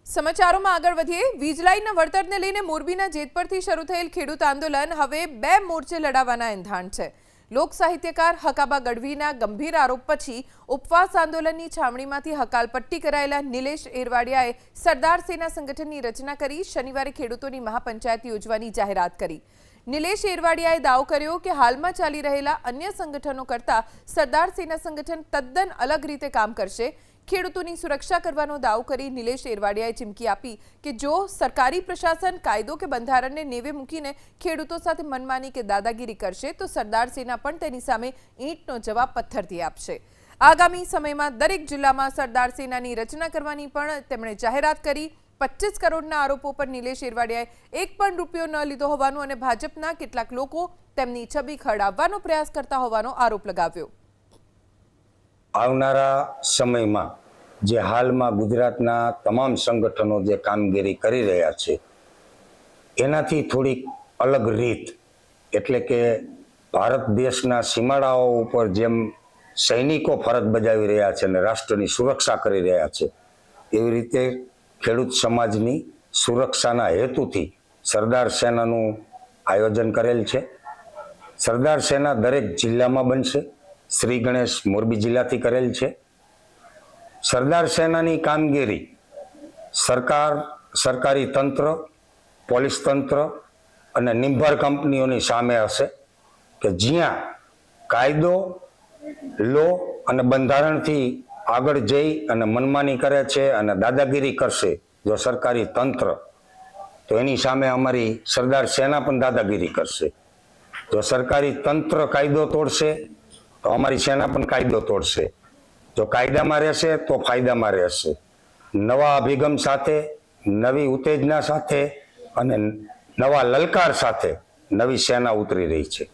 સમાચારોમાં આગળ વધીએ। વીજ લાઇનના વળતરને લઈને મોરબીના જેતપરથી શરૂ થયેલ ખેડૂત આંદોલન હવે બે મોરચે લડાવવાના એંધાણ છે। લોક સાહિત્યકાર હકાબા ગઢવીના ગંભીર આરોપ પછી ઉપવાસ આંદોલનની છાવણીમાંથી હકાલપટ્ટી કરાયેલા નિલેશ એરવાડિયાએ સરદાર સેના સંગઠનની રચના કરી શનિવારે ખેડૂતોની મહાપંચાયત યોજવાની જાહેરાત કરી। નિલેશ એરવાડિયાએ દાવો કર્યો કે હાલમાં ચાલી રહેલા અન્ય સંગઠનો કરતાં સરદાર સેના સંગઠન તદ્દન અલગ રીતે કામ કરશે। ખેડૂતોની સુરક્ષા કરવાનો દાવો કરી નિલેશ એરવાડિયાએ ચીમકી આપી કે જો સરકારી પ્રશાસન કાયદો કે બંધારણને નેવે મૂકીને ખેડૂતો સાથે મનમાની કે દાદાગીરી કરશે તો સરદાર સેના પણ તેની સામે ઈંટનો જવાબ પથ્થરથી આપશે। આગામી સમયમાં દરેક જિલ્લામાં સરદાર સેનાની રચના કરવાની પણ તેમણે જાહેરાત કરી। 25 કરોડના આરોપો પર નિલેશ એરવાડિયાએ એક પણ રૂપિયો ન લીધો હોવાનું અને ભાજપના કેટલાક લોકો તેમની છબી ખરાબવાનો પ્રયાસ કરતા હોવાનો આરોપ લગાવ્યો। આવનારા સમયમાં જે હાલમાં ગુજરાતના તમામ સંગઠનો જે કામગીરી કરી રહ્યા છે એનાથી થોડીક અલગ રીત, એટલે કે ભારત દેશના સીમાડાઓ ઉપર જેમ સૈનિકો ફરજ બજાવી રહ્યા છે અને રાષ્ટ્રની સુરક્ષા કરી રહ્યા છે, એવી રીતે ખેડૂત સમાજની સુરક્ષાના હેતુથી સરદાર સેનાનું આયોજન કરેલ છે। સરદાર સેના દરેક જિલ્લામાં બનશે। શ્રી ગણેશ મોરબી જિલ્લાથી કરેલ છે। સરદાર સેનાની કામગીરી સરકાર, સરકારી તંત્ર, પોલીસ તંત્ર અને નિંભર કંપનીઓની સામે હશે કે જ્યાં કાયદો, લો અને બંધારણથી આગળ જઈ અને મનમાની કરે છે અને દાદાગીરી કરશે જો સરકારી તંત્ર, તો એની સામે અમારી સરદાર સેના પણ દાદાગીરી કરશે। જો સરકારી તંત્ર કાયદો તોડશે તો અમારી સેના પણ કાયદો તોડશે। જો કાયદામાં રહેશે તો ફાયદામાં રહેશે। નવા અભિગમ સાથે, નવી ઉત્તેજના સાથે અને નવા લલકાર સાથે નવી સેના ઉતરી રહી છે।